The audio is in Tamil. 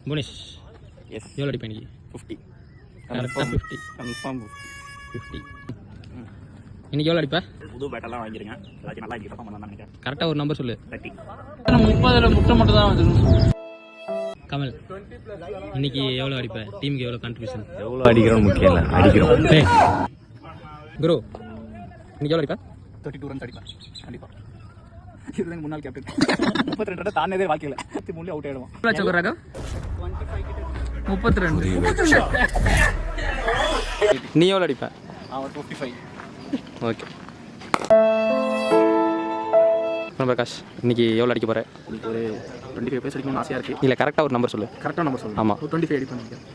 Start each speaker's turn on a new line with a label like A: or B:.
A: புவனேஷ்
B: எஸ்
A: எவ்வளோ அடிப்பேன் இன்னைக்கு?
B: 50
A: கரெக்டாக 50.
B: கன்ஃபார்ம்
A: 50 இன்னைக்கு எவ்வளோ அடிப்பேன்?
B: புது பேட்டெல்லாம் வாங்கிருங்க எல்லாத்தையும் நல்லா அடிக்க பண்ணலாம் நினைக்கிறேன்.
A: கரெக்டாக ஒரு நம்பர் சொல்லு.
B: 30
C: 30 முட்டை மட்டும் தான் வந்துடும்.
A: கமல் இன்னைக்கு எவ்வளோ அடிப்பேன்? டீமுக்கு எவ்வளோ கான்ட்ரிபியூஷன்?
B: எவ்வளோ அடிக்கிறோம் முக்கியம் இல்லை, அடிக்கிறோம்.
A: குரு இன்னைக்கு எவ்வளோ அடிப்பேன்?
B: 32 ரன்ஸ் அடிப்பேன் கண்டிப்பாக. இதுதான் முன்னாள் கேப்டன் 32 ரன் தானே வாழ்க்கையில் 33 அவுட் ஆயிடுவான்.
C: சொல்றாங்க 32.
A: நீ எவ்வளோ அடிப்பேன்?
B: அவன் 55.
A: ஓகே பிரகாஷ் இன்னைக்கு எவ்வளோ அடிக்க போகிறேன்?
B: இன்னைக்கு ஒரு 25 பேஸ் அடிக்கணும்னு ஆசையாக இருக்குது.
A: இல்லை கரெக்டாக ஒரு நம்பர் சொல்லு.
B: கரெக்டாக நம்பர் சொல்லுங்கள்.
A: ஆமாம்
B: 25 அடிப்பேன் நினைக்கிறேன்.